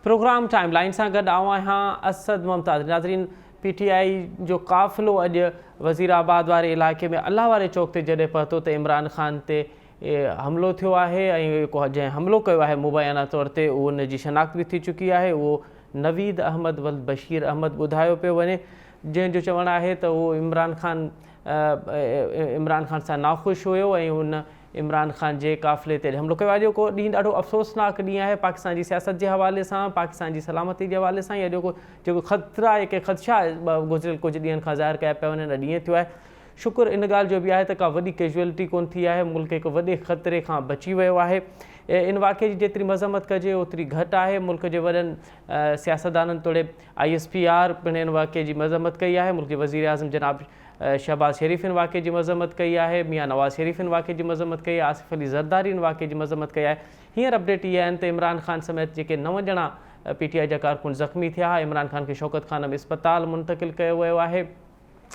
Programme timeline सां गॾु आऊं आहियां असद मुमताज़। नाज़रीन, PTI जो काफ़िलो अॼु वज़ीराबाद वारे इलाइक़े में अल्लाह वारे चौक ते जॾहिं पहुतो त इमरान ख़ान ते हमिलो थियो आहे ऐं जंहिं हमिलो कयो आहे मुबैना तौर ते उहो उन जी शनाख़्त बि थी चुकी आहे। उहो नवीद अहमद वल बशीर अहमद ॿुधायो पियो वञे, जंहिंजो चवणु आहे त उहो इमरान ख़ान सां नाख़ुशि हुयो ऐं उन इमरान ख़ान जे काफ़िले ते हमलो कयो आहे। जेको ॾींहुं ॾाढो अफ़सोसनाक ॾींहुं आहे पाकिस्तान जी सियासत जे हवाले सां, पाकिस्तान जी सलामती जे हवाले सां। या जेको ख़तरा के ख़दशा गुज़िरियल कुझु ॾींहंनि खां ज़ाहिर कया पिया वञनि, ॾींहुं थियो आहे। शुक्र इन ॻाल्हि जो बि आहे त का वॾी कैजुअलिटी कोन थी आहे, मुल्क हिकु वॾे ख़तरे खां बची वियो आहे। इन वाक़े जी जेतिरी मज़म्मत कजे ओतिरी घटि आहे। मुल्क जे वॾनि सियासतदाननि तोड़े ISPR पिणु इन वाक़े जी मज़म्मत कई आहे। मुल्क जे वज़ीर आज़म जनाब शहबाज़ शरीफ़ इन वाक़े जी मज़म्मत कई आहे। मियां नवाज़ शरीफ़ इन वाक़े जी मज़म्मत कई आहे। आसिफ़ अली ज़रदारी इन वाक़े जी मज़म्मत कई आहे। हींअर अपडेट इहे आहिनि त इमरान ख़ान समेत जेके 9 ॼणा PTI जा कारकुन ज़ख़्मी थिया। इमरान ख़ान खे शौकत खानम इस्पताल मुंतक़िल कयो वियो आहे।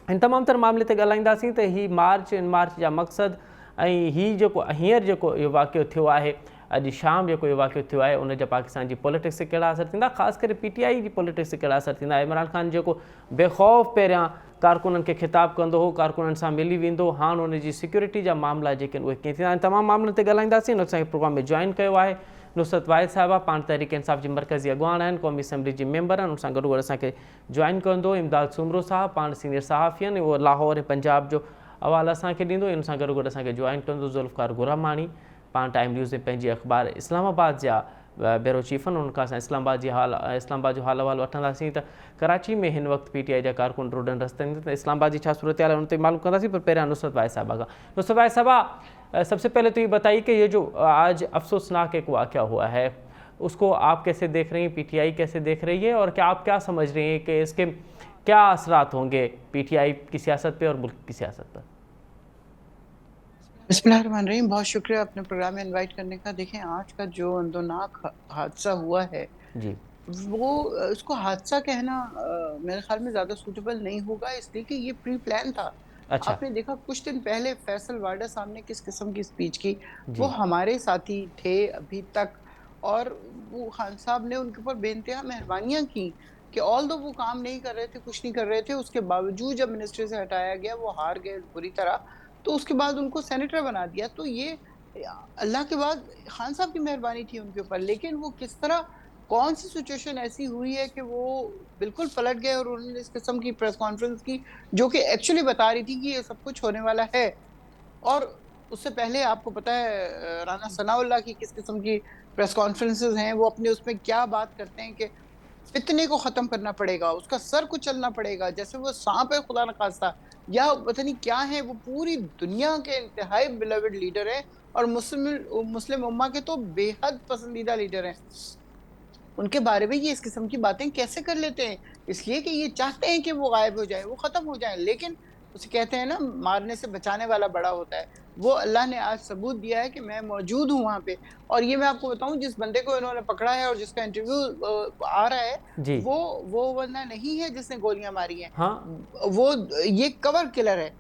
इन तमामु तर मामले ते ॻाल्हाईंदासीं त इन मार्च जा मक़सदु ऐं हींअर जेको इहो वाक़ियो थियो आहे, अॼु शाम जेको इहो वाक़ियो थियो आहे, उन जा पाकिस्तान जी पॉलिटिक्स ते कहिड़ा असर थींदा, ख़ासि करे PTI जी पॉलिटिक्स ते कहिड़ा असर थींदा। इमरान ख़ान जेको बेख़ौफ़ पहिरियां कारकुननि खे ख़िताबु कंदो हो, कारकुननि सां मिली वेंदो, हाणे उन जी सिक्योरिटी जा मामला जेके आहिनि उहे कीअं थींदा आहिनि, तमामु मामलनि ते ॻाल्हाईंदासीं। असांखे प्रोग्राम में जॉइन कयो आहे नुसरत वाहिद साहिबा, पाण तहरीक इंसाफ़ जी मरकज़ी अॻवान आहिनि, क़ौमी असैम्बली जी मेंबर आहिनि। उन सां गॾोगॾु असांखे जॉइन कंदो इमदाद सुमरो साहब, पाण सीनियर सहाफ़ी आहिनि, उहो लाहौर ऐं पंजाब जो हवालो असांखे ॾींदो। इन सां गॾोगॾु असांखे जॉइन कंदो ज़ुल्फ़कार गुरहमानी, पाण टाइम न्यूज़ में पंहिंजी अख़बार इस्लामाबाद जा ब्यूरो चीफ आहिनि। उनखां असां इस्लामाबाद जो हाल अहवाल वठंदासीं त कराची में हिन वक़्तु PTI जा कारकुन रोडनि रस्तनि ते, इस्लामाबाद जी छा सूरत हाल है उन ते मालूम कंदासीं। पर पहिरियां नुसरत वाहिद साहिबा खां। नुसरत वाहिद साहिबा, सबसे पहले तो ये बताइए कि ये जो आज अफसोसनाक एक वाक़या हुआ है, उसको आप कैसे देख रही हैं, PTI कैसे देख रही है, और क्या आप क्या समझ रही हैं कि इसके क्या असरात होंगे PTI की सियासत पे और मुल्क की सियासत पर? बिस्मिल्लाहिर्रहमानिर्रहीम, बहुत शुक्रिया अपने प्रोग्राम में इनवाइट करने का। देखें, आज का जो अंदोनाक हादसा हुआ है जी वो उसको हादसा कहना मेरे ख्याल में ज़्यादा सूटेबल नहीं होगा, इसलिए कि ये प्री प्लान था। अच्छा। आपने देखा कुछ दिन पहले फैसल वाडा साहब ने किस किस्म की स्पीच की। वो जी हमारे साथी थे अभी तक, और वो खान साहब ने उनके ऊपर बेइंतहा मेहरबानियां की कि ऑल्दो वो काम नहीं कर रहे थे, कुछ नहीं कर रहे थे, उसके बावजूद जब मिनिस्ट्री से हटाया गया वो हार गए बुरी तरह, तो उसके बाद उनको सेनेटर बना दिया। तो ये अल्लाह के बाद खान साहब की मेहरबानी थी उनके ऊपर। लेकिन वो किस तरह, कौन सी सिचुएशन ऐसी हुई है कि वो बिल्कुल पलट गए और उन्होंने इस किस्म की प्रेस कॉन्फ्रेंस की जो कि एक्चुअली बता रही थी कि ये सब कुछ होने वाला है। और उससे पहले आपको पता है राना सनाउल्लाह की किस किस्म की प्रेस कॉन्फ्रेंसेस हैं, वो अपने उसमें क्या बात करते हैं कि फितने को खत्म करना पड़ेगा, उसका सर कुचलना पड़ेगा, जैसे वो सांप है खुदा न खास्ता, या पता नहीं क्या है। वो पूरी दुनिया के इंतहाई बिलवेड लीडर है और मुस्लिम उम्मा के तो बेहद पसंदीदा लीडर हैं। उनके बारे में ये इस किस्म की बातें कैसे कर लेते हैं? इसलिए कि ये चाहते हैं कि वो गायब हो जाए, वो खत्म हो जाए। लेकिन उसे कहते हैं ना, मारने से बचाने वाला बड़ा होता है। वो अल्लाह ने आज सबूत दिया है कि मैं मौजूद हूँ वहाँ पे। और ये मैं आपको बताऊँ, जिस बंदे को इन्होंने पकड़ा है और जिसका इंटरव्यू आ रहा है, जी वो बंदा नहीं है जिसने गोलियाँ मारी हैं। हाँ वो ये कवर किलर है।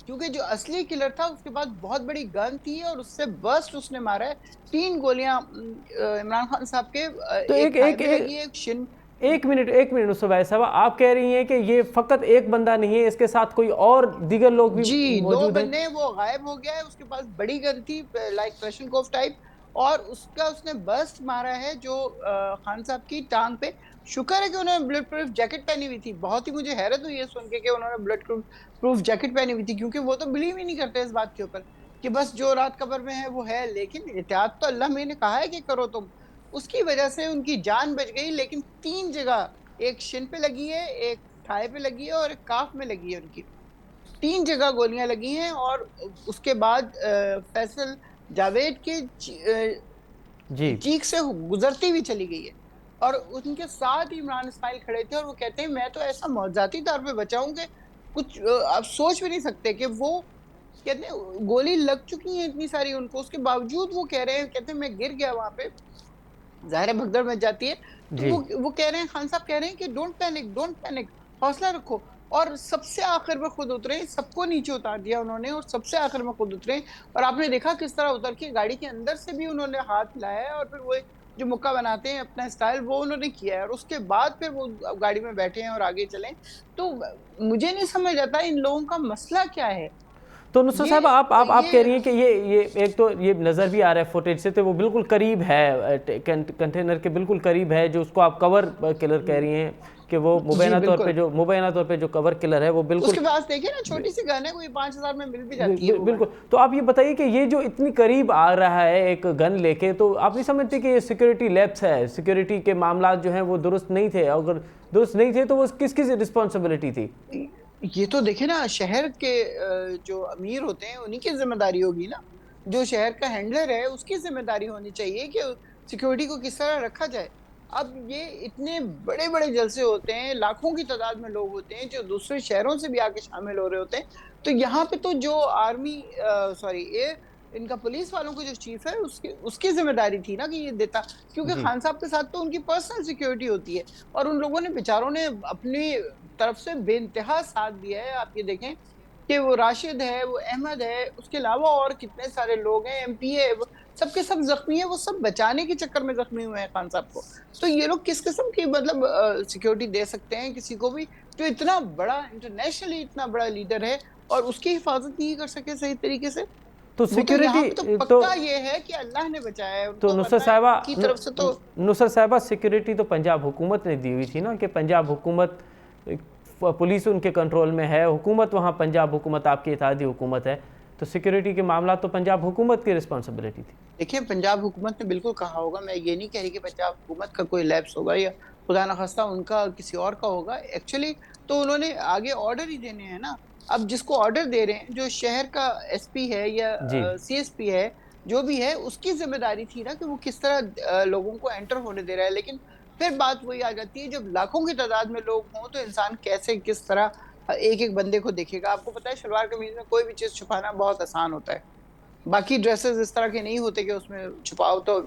क्योंकि जो असली किलर था उसके पास बहुत बड़ी गन थी और उससे बर्स्ट उसने मारा है। 3 गोलियाँ इमरान खान साहब के तो एक थाई पे लगी है, एक शिन। एक मिनट नुसरत वाहिद साहिबा, आप कह रही हैं कि ये फ़कत एक बंदा नहीं है, इसके साथ कोई और दीगर लोग भी जी, 2 मौजूद हैं? बंदे, वो गायब हो गया है, उसके पास बड़ी गन थी लाइक क्लैशनकोफ टाइप, और उसने बर्स्ट मारा है जो खान साहब की टाँग पे। शुक्र है कि उन्होंने बुलेट प्रूफ जैकेट पहनी हुई थी। बहुत ही मुझे हैरत हुई है सुन के कि उन्होंने बुलेट प्रूफ जैकेट पहनी हुई थी, क्योंकि वो तो बिलीव ही नहीं करते इस बात के ऊपर कि बस जो रात कब्र में है वो है। लेकिन एहतियात तो अल्लाह में ने कहा है कि करो तुम। उसकी वजह से उनकी जान बच गई। लेकिन 3 जगह, एक शिन पे लगी है, एक थाई पे लगी है और एक काफ में लगी है उनकी। 3 जगह गोलियां लगी हैं। और उसके बाद फैसल जावेद के जी चीख से गुजरती हुई चली गई है। और उनके साथ ही इमरान इस्माइल खड़े थे और वो कहते हैं मैं तो ऐसा मौजाती तौर पे बचा हूं कि कुछ आप सोच भी नहीं सकते कि वो कहते हैं गोली लग चुकी है इतनी सारी उनको, उसके बावजूद वो कह रहे हैं, कहते हैं मैं गिर गया वहां पे, ज़ाहिर है भगदड़ मच जाती है। तो जी वो कह रहे हैं, खान साहब कह रहे हैं कि डोंट पैनिक, हौसला रखो। और सबसे आखिर में खुद उतरे, सबको नीचे उतार दिया उन्होंने और सबसे आखिर में खुद उतरे। और आपने देखा किस तरह उतर के गाड़ी के अंदर से भी उन्होंने हाथ हिलाया है और फिर वो जो मुक्का बनाते हैं अपना स्टाइल, वो उन्होंने किया है और उसके बाद फिर वो गाड़ी में बैठे हैं और आगे चले। तो मुझे नहीं समझ आता इन लोगों का मसला क्या है? तो नुसरत ये साहब आप कह ये रही हैं कि ये एक तो ये नज़र भी आ रहा है फुटेज से, तो वो बिल्कुल करीब है कंटेनर के बिल्कुल करीब है, जो उसको आप कवर किलर कह रही हैं कि वो जी, बिल्कुल। मुबैना तौर पे जो कवर किलर है वो बिल्कुल उसके पास देखिए ना छोटी-सी गन है, कोई 5000 में मिल भी जाती है वो गन। बिल्कुल। तो आप ये बताइए कि ये जो इतनी करीब आ रहा है एक गन लेके, तो आप नहीं समझते कि ये सिक्योरिटी लैप्स है, सिक्योरिटी के मामला जो हैं वो दुरुस्त नहीं थे? अगर दुरुस्त नहीं थे तो वो किसकी रिस्पॉन्सिबिलिटी थी? ये तो देखिए ना शहर के जो अमीर होते हैं उन्हीं की ज़िम्मेदारी होगी ना। जो शहर का हैंडलर है उसकी ज़िम्मेदारी होनी चाहिए कि सिक्योरिटी को किस तरह रखा जाए। अब ये इतने बड़े-बड़े जलसे होते हैं, लाखों की तादाद में लोग होते हैं जो दूसरे शहरों से भी आके शामिल हो रहे होते हैं। तो यहाँ पे तो जो आर्मी सॉरी ये इनका पुलिस वालों का जो चीफ है उसकी उसकी ज़िम्मेदारी थी ना कि ये देता, क्योंकि जी। खान साहब के साथ तो उनकी पर्सनल सिक्योरिटी होती है और उन लोगों ने बेचारों ने अपनी तरफ से बेइंतहा साथ दिया है। आप ये देखें कि वो राशिद है, वो अहमद है, उसके अलावा और कितने सारे लोग हैं, एमपी है, वो सबके सब ज़ख्मी हैं, वो सब बचाने के चक्कर में ज़ख्मी हुए हैं खान साहब को। तो ये लोग किस किस्म की मतलब सिक्योरिटी दे सकते हैं किसी को भी, जो इतना बड़ा इंटरनेशनली इतना बड़ा लीडर है और उसकी हिफाज़त नहीं कर सके सही तरीके से? तो वो तो यहाँ सिक्योरिटी पे तो तो पक्का ये है कि अल्लाह ने बचाया है तो उनको, अल्लाह की तरफ से तो नुसरत साहिबा सिक्योरिटी तो पंजाब हुकूमत ने दी हुई थी ना, कि पंजाब हुकूमत पुलिस उनके कंट्रोल में है, हुकूमत वहाँ पंजाब हुकूमत आपकी इत्तेहादी हुकूमत है, तो सिक्योरिटी के मामला तो पंजाब हुकूमत की रिस्पॉन्सिबिलिटी थी। देखिए, पंजाब हुकूमत ने बिल्कुल कहा होगा, मैं ये नहीं कह रही कि पंजाब हुकूमत का कोई लैप्स होगा या खुदा ना ख़ास्ता उनका किसी और का होगा। एक्चुअली तो उन्होंने आगे ऑर्डर ही देने हैं ना। अब जिसको ऑर्डर दे रहे हैं, जो शहर का एसपी है या जी। सीएसपी है, जो भी है, उसकी ज़िम्मेदारी थी ना कि वो किस तरह लोगों को एंटर होने दे रहा है। लेकिन फिर बात वही आ जाती है, जब लाखों की तादाद में लोग हों, तो इंसान कैसे, किस तरह एक-एक बंदे को देखेगा। आपको पता है, शलवार-कमीज़ में कोई भी चीज़ छुपाना बहुत आसान होता है। बाकी ड्रेसेस इस तरह के नहीं होते कि उसमें छुपाओ तो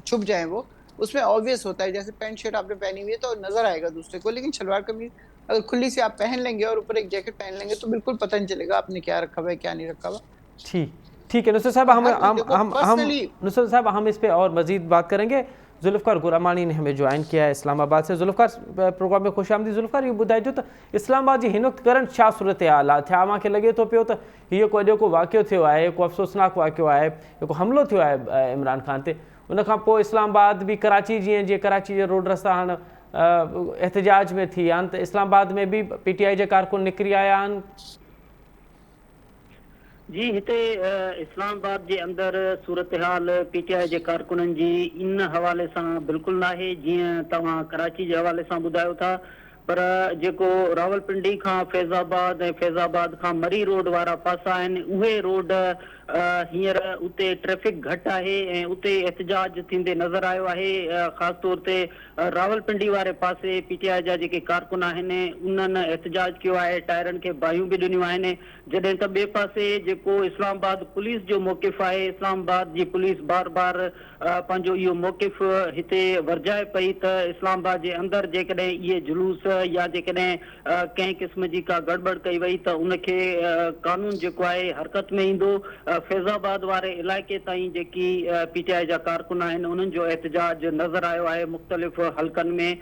छुप जाएँ वो। उसमें ऑब्वियस होता है, जैसे पैंट शर्ट आपने पहनी हुई है तो नज़र आएगा दूसरे को, लेकिन सलवार कमीज़ अगर खुली सी आप पहन लेंगे और ऊपर एक जैकेट पहन लेंगे तो बिल्कुल पता नहीं चलेगा आपने क्या रखा हुआ है, क्या नहीं रखा हुआ। ठीक ठीक है नुसरत साहब, और हर कोई देखो हम पर्सनली नुसरत साहब हम इस पे और मज़ीद बात करेंगे। जुल्फ़िकार गुरामानी ने हमें ज्वाइन किया है इस्लामाबाद से। जुल्फ़िकार प्रोग्राम में खुश आमदी। जुल्फ़िकार ये ॿुधाइजो त इस्लामाबाद जी हिन वक़्तु करंट छा सूरत हाल आहे? छा मूंखे लॻे थो पियो त हीअ को जेको वाक़ियो थियो आहे, को अफ़सोसनाक वाक़ियो आहे, जेको हमिलो थियो आहे इमरान ख़ान ते, उन खां पोइ इस्लामाबाद बि कराची जीअं कराची जा रोड रस्ता हाणे एहतिजाज में थी विया आहिनि, त इस्लामाबाद में बि PTI जे कारकुन निकिरी आया आहिनि? जी, हिते इस्लामाबाद जे अंदरि सूरत हाल PTI जे कारकुननि जी इन हवाले सां बिल्कुलु नाहे जीअं तव्हां कराची जे हवाले सां ॿुधायो था। पर जेको रावलपिंडी खां फैज़ाबाद ऐं फैज़ाबाद खां मरी रोड वारा पासा आहिनि, उहे रोड हींअर उते ट्रैफिक घटि आहे ऐं उते एहतिजाज थींदे नज़र आयो आहे। ख़ासि तौर ते रावलपिंडी वारे पासे PTI जा जेके कारकुन आहिनि उन्हनि एहतिजाज कयो आहे, टायरनि खे बाहियूं बि ॾिनियूं आहिनि। जॾहिं त ॿिए पासे जेको इस्लामाबाद पुलिस जो मौक़िफ़ आहे, इस्लामाबाद जी पुलिस बार बार पंहिंजो इहो मौक़िफ़ हिते वर्जाए पई त इस्लामाबाद जे अंदरि जेकॾहिं इहे जुलूस या जेकॾहिं कंहिं क़िस्म जी का गड़बड़ कई वई त उनखे कानून जेको आहे हरकत में ईंदो। फैज़ाबाद वारे इलाइक़े ताईं जेकी PTI जा कारकुन आहिनि उन्हनि जो एहतिजाज नज़र आयो आहे मुख़्तलिफ़ हलकनि में,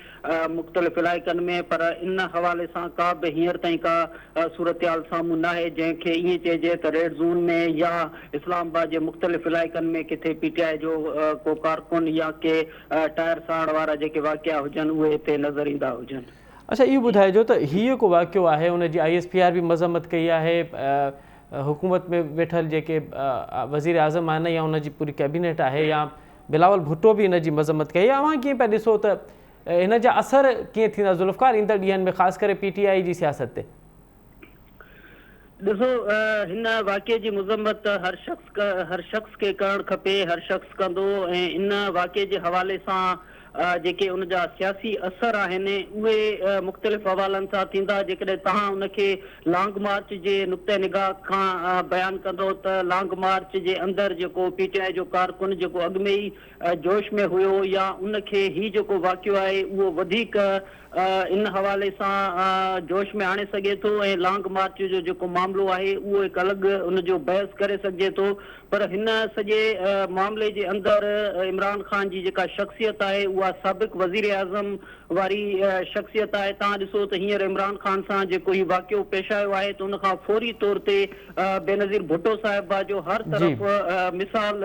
मुख़्तलिफ़ इलाइक़नि में। पर इन हवाले सां का बि हींअर ताईं का सूरत-हाल साम्हूं न आहे जंहिंखे ईअं चइजे त रेड ज़ोन में या इस्लामाबाद जे मुख़्तलिफ़ इलाइक़नि में किथे PTI जो को कारकुन या के टायर साड़ वारा जेके वाक़िया हुजनि उहे हिते नज़र ईंदा हुजनि। अच्छा, इहो ॿुधाइजो त हीअ को वाक़ियो आहे, उन जी ISPR बि मज़म्मत कई आहे, हुकूमत में वेठल जेके वज़ीर आज़म आहिनि या उन जी पूरी कैबिनेट आहे, या बिलावल भुट्टो बि इन जी मज़म्मत कई आहे। अव्हां कीअं पिया ॾिसो त इन जा असर कीअं थींदा ज़ुल्फ़िकार ईंदड़ ॾींहंनि में, ख़ासि करे PTI जी सियासत ते? ॾिसो, हिन वाक़िए जी मज़म्मत हर शख़्स खे करणु खपे, हर शख़्स कंदो। ऐं इन वाक़िए जे हवाले सां जेके उन जा सियासी असर आहिनि उहे मुख़्तलिफ़ हवालनि सां थींदा। जेकॾहिं तव्हां उनखे लॉन्ग मार्च जे नुक़्ते निगाह खां बयानु कंदो त लॉन्ग मार्च जे अंदरि जेको PTI जो कारकुन जेको अॻु में ई जोश में हुयो या उनखे ही जेको वाक़ियो आहे उहो वधीक इन हवाले सां जोश में आणे सघे थो ऐं लॉन्ग मार्च जो जेको मामिलो आहे उहो हिकु अलॻि उनजो बहस करे सघिजे थो। पर हिन सॼे मामले जे अंदरि इमरान ख़ान जी जेका शख़्सियत आहे उहा साबिक़ वज़ीर आज़म वारी शख़्सियत आहे। तव्हां ॾिसो त हींअर इमरान ख़ान सां जेको हीउ वाक़ियो पेश आयो आहे त उनखां फौरी तौर ते बेनज़ीर भुट्टो साहिबा जो हर जी तरफ़ मिसाल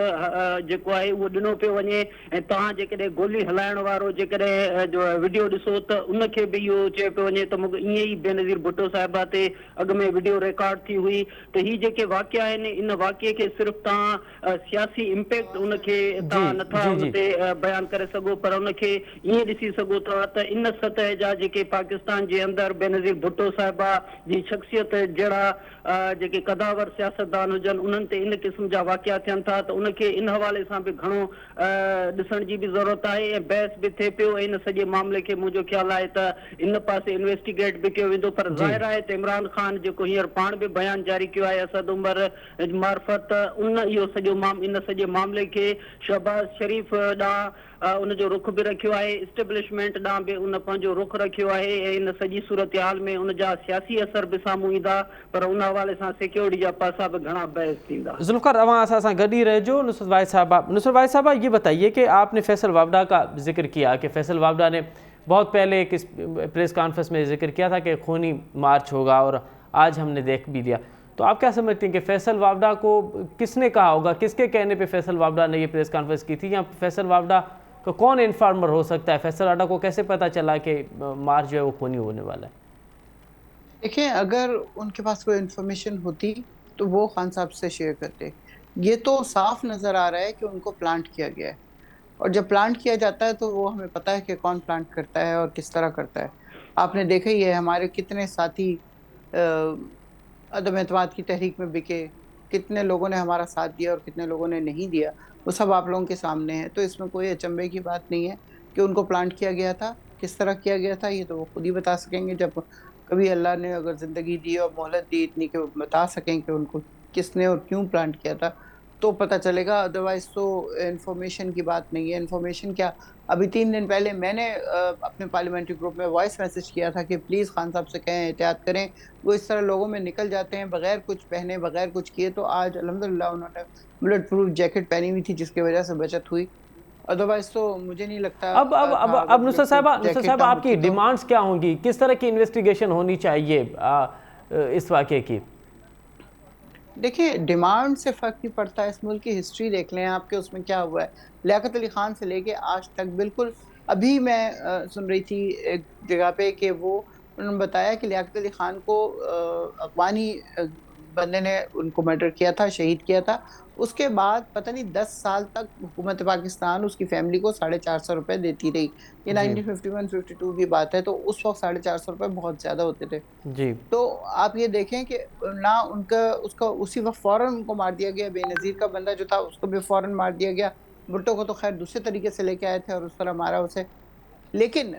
जेको आहे उहो ॾिनो पियो वञे। ऐं तव्हां जेकॾहिं गोली हलाइण वारो जेकॾहिं जो वीडियो ॾिसो त उनखे बि इहो चयो पियो वञे त मूंखे ईअं ई बेनज़ीर भुट्टो साहिबा ते अॻु में वीडियो रिकॉर्ड थी हुई। त हीअ जेके वाक़िया आहिनि इन वाक़िए खे सिर्फ़ु तव्हां सियासी इम्पैक्ट उनखे जी तव्हां नथा जी उन जी ते बयानु करे सघो, पर उनखे ईअं ॾिसी सघो था त इन सतह जा जेके पाकिस्तान जे अंदरि बेनज़ीर भुट्टो साहिबा जी शख़्सियत जहिड़ा जेके कदावर सियासतदान हुजनि उन्हनि ते इन क़िस्म जा वाक़िया थियनि था त उनखे इन हवाले सां बि घणो ॾिसण जी बि ज़रूरत आहे ऐं बहस बि थिए पियो। इन सॼे मामले खे मुंहिंजो ख़्यालु आहे त इन पासे इन्वेस्टिगेट बि कयो वेंदो, पर जी ज़ाहिर आहे त इमरान ख़ान जेको हींअर पाण बि बयानु जारी कयो आहे असद उमर मार्फत उन इहो सॼो इन सॼे मामले खे शहबाज़ शरीफ़ ॾांहुं उनजो रुख बि रखियो आहे, इस्टेब्लिशमेंट ॾांहुं बि उन पंहिंजो रुख रखियो आहे ऐं इन सॼी सूरत हाल में उन जा सियासी असर बि साम्हूं ईंदा, पर उन हवाले सां सिक्योरिटी जा पासा भी घना बहस थींदा। जुल्फ़िकार अवां असां सां गॾु ई रहिजो। नुसरत वाहिद साहबा, नुसरत वाहिद साहबा ये बताइए कि आपने फैसल वावड़ा का जिक्र किया कि फैसल वावड़ा ने बहुत पहले एक प्रेस कॉन्फ्रेंस में जिक्र किया था कि खूनी मार्च होगा और आज हमने देख भी लिया। तो आप क्या समझते हैं कि फैसल वावड़ा को किसने कहा होगा, किसके कहने पे फैसल वावड़ा ने ये प्रेस कॉन्फ्रेंस की थी, या फैसल वावड़ा का कौन इन्फॉर्मर हो सकता है? फैसल वावड़ा को कैसे पता चला कि मार्च जो है वो खूनी होने वाला है? देखिए, अगर उनके पास कोई इन्फॉर्मेशन होती तो वो खान साहब से शेयर करते। ये तो साफ नजर आ रहा है कि उनको प्लांट किया गया है, और जब प्लांट किया जाता है तो वो हमें पता है कि कौन प्लांट करता है और किस तरह करता है। आपने देखा ही है हमारे कितने साथी अदम एतमाद की तहरीक में बिके, कितने लोगों ने हमारा साथ दिया और कितने लोगों ने नहीं दिया, वो सब आप लोगों के सामने है। तो इसमें कोई अचंभे की बात नहीं है कि उनको प्लांट किया गया था। किस तरह किया गया था ये तो वो खुद ही बता सकेंगे, जब कभी अल्लाह ने अगर जिंदगी दी और मोहलत दी इतनी कि वो बता सकें कि उनको किसने और क्यों प्लांट किया था, तो पता चलेगा। अदरवाइज तो इन्फॉर्मेशन की बात नहीं है। इन्फॉर्मेशन क्या, अभी 3 दिन पहले मैंने अपने पार्लियामेंट्री ग्रुप में वॉइस मैसेज किया था कि प्लीज खान साहब से कहें एहतियात करें, वो इस तरह लोगों में निकल जाते हैं बगैर कुछ पहने बगैर कुछ किए। तो आज अल्हम्दुलिल्लाह उन्होंने बुलेट प्रूफ जैकेट पहनी हुई थी जिसकी वजह से बचत हुई, अदरवाइज तो मुझे नहीं लगता था अगर अब नुसरत बुलेट प्रूफ जैकेट साहब ना आपकी होती तो। डिमांड्स क्या होंगी, किस तरह की इन्वेस्टिगेशन होनी चाहिए इस वाक़े की? देखिए, डिमांड से फर्क नहीं पड़ता। इस मुल्क की हिस्ट्री देख लें आपके, उसमें क्या हुआ है। लियाकत अली खान से लेके आज तक बिल्कुल, अभी मैं सुन रही थी एक जगह पे कि वो उन्होंने बताया कि लियाकत अली खान को अफगानी बंदे ने उनको मर्डर किया था, शहीद किया था। उसके बाद पता नहीं 10 साल तक हुकूमत पाकिस्तान उसकी फैमिली को 450 रुपए देती रही। ये जी 1951-52 की बात है, तो उस वक्त 450 रुपए बहुत ज्यादा होते थे। जी तो आप ये देखें कि ना उनका उसका उसी वक्त फौरन उनको मार दिया गया। बेनज़ीर का बंदा जो था उसको भी फौरन मार दिया गया। भुट्टो को तो खैर दूसरे तरीके से लेके आए थे और उस तरह मारा उसे। लेकिन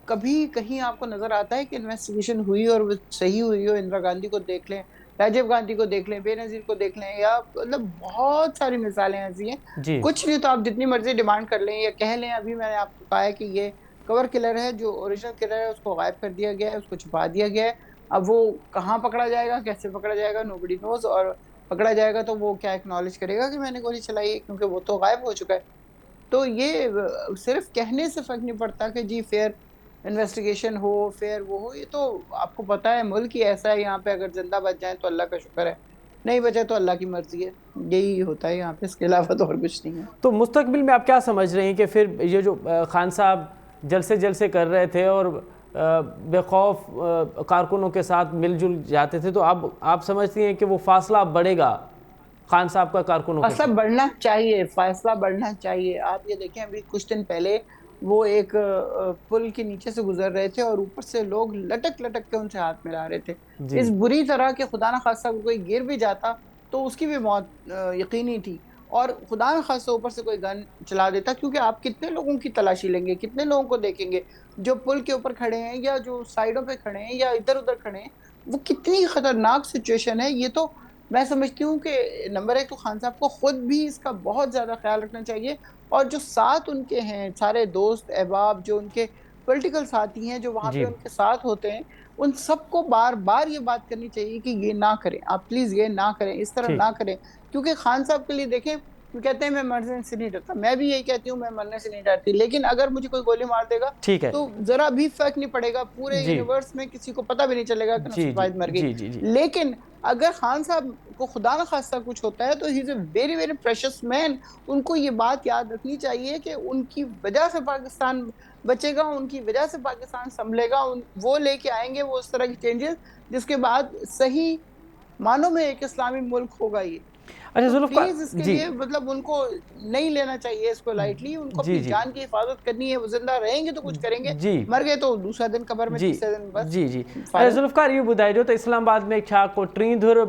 कभी कहीं आपको नजर आता है कि इन्वेस्टिगेशन हुई और वो सही हुई हो? इंदिरा गांधी को देख लें, राजीव गांधी को देख लें, बेनजीर को देख लें, या मतलब बहुत सारी मिसालें ऐसी हैं। जी कुछ नहीं तो आप जितनी मर्जी डिमांड कर लें या कह लें, अभी मैंने आपको कहा है कि ये कवर किलर है, जो ओरिजिनल किलर है उसको गायब कर दिया गया है, उसको छुपा दिया गया है। अब वो कहाँ पकड़ा जाएगा, कैसे पकड़ा जाएगा, नोबडी नोज। और पकड़ा जाएगा तो वो क्या एक्नॉलेज करेगा कि मैंने गोली चलाई है, क्योंकि वो तो गायब हो चुका है। तो ये सिर्फ कहने से फर्क नहीं पड़ता कि जी फेयर इन्वेस्टिगेशन हो, फेयर वो हो। ये तो आपको पता है मुल्क ही ऐसा है, यहाँ पे अगर जिंदा बच जाए तो अल्लाह का शुक्र है, नहीं बचे तो अल्लाह की मर्जी है। यही होता है यहाँ पे, इसके अलावा तो और कुछ नहीं है। तो मुस्तकबिल में आप क्या समझ रहे हैं कि फिर ये जो खान साहब जलसे कर रहे थे और बेखौफ कारकुनों के साथ मिलजुल जाते थे, तो अब आप समझती हैं कि वो फासला बढ़ेगा खान साहब का कारकुनों के फासला साथ? बढ़ना चाहिए, फासला बढ़ना चाहिए। आप ये देखें, अभी कुछ दिन पहले वो एक पुल के नीचे से गुजर रहे थे और ऊपर से लोग लटक लटक के उनसे हाथ मिला रहे थे, जी इस बुरी तरह के खुदा न खास्ता कोई गिर भी जाता तो उसकी भी मौत यकीनी थी। और खुदा न खास्ता ऊपर से कोई गन चला देता, क्योंकि आप कितने लोगों की तलाशी लेंगे, कितने लोगों को देखेंगे जो पुल के ऊपर खड़े हैं या जो साइडों पे खड़े हैं या इधर उधर खड़े हैं। वो कितनी खतरनाक सिचुएशन है। ये तो मैं समझती हूँ कि नंबर एक तो खान साहब को खुद भी इसका बहुत ज्यादा ख्याल रखना चाहिए, और जो साथ उनके हैं सारे दोस्त अहबाब, जो उनके पॉलिटिकल साथी हैं, जो वहां पे जी उनके साथ होते हैं, उन सबको बार बार ये बात करनी चाहिए कि ये ना करें, आप प्लीज ये ना करें, इस तरह ठीक। ना करें। क्योंकि खान साहब के लिए देखें, वो कहते हैं मैं मरने से नहीं डरता, मैं भी यही कहती हूँ मैं मरने से नहीं डरती, लेकिन अगर मुझे कोई गोली मार देगा ठीक है। तो जरा भी फर्क नहीं पड़ेगा, पूरे जी। यूनिवर्स में किसी को पता भी नहीं चलेगा कि जी, नुसरत जी। वाहिद मर गई। जी, जी, जी। लेकिन अगर खान साहब को खुदा न खास्ता कुछ होता है तो he is a very very precious man. उनको ये बात याद रखनी चाहिए कि उनकी वजह से पाकिस्तान बचेगा, उनकी वजह से पाकिस्तान संभलेगा, वो लेके आएंगे वो उस तरह की चेंजेस जिसके बाद सही मानों में एक इस्लामी मुल्क होगा ये। अच्छा तो ज़ुल्फ़िकार प्लीज इसके जी। लिए मतलब उनको नहीं लेना चाहिए इसको लाइटली, उनको जी, अपनी जी। जान की हिफाजत करनी है, वो जिंदा रहेंगे तो कुछ करेंगे, जी। मर गए तो दूसरा दिन कब्र में, जी। तीसरे दिन बस जी, जी। फारिग। ज़ुल्फ़िकार इहो ॿुधाइजो त इस्लामाबाद में छा को टीं धुर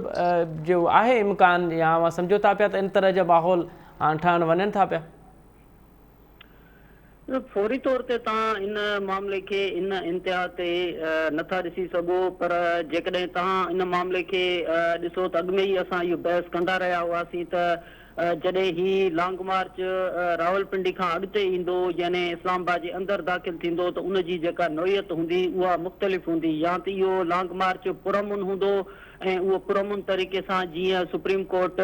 जो आहे इम्कान, या मां सम्झो था पिया त इन तरह जा माहौल हाणे ठहण वञनि था पिया? फौरी तौर ते तव्हां इन मामले खे इन इंतिहा ते नथा ॾिसी सघो, पर जेकॾहिं तव्हां इन मामले खे ॾिसो त अॻु में ई असां इहो बहस कंदा रहिया हुआसीं त जॾहिं ही लॉन्ग मार्च रावलपिंडी खां अॻिते ईंदो, यानी इस्लामाबाद जे अंदरि दाख़िल थींदो, त उनजी जेका नोयत हूंदी उहा मुख़्तलिफ़ हूंदी, या त इहो लॉन्ग मार्च पुरअमन हूंदो ऐं उहो पुरअमन तरीक़े सां जीअं सुप्रीम कोर्ट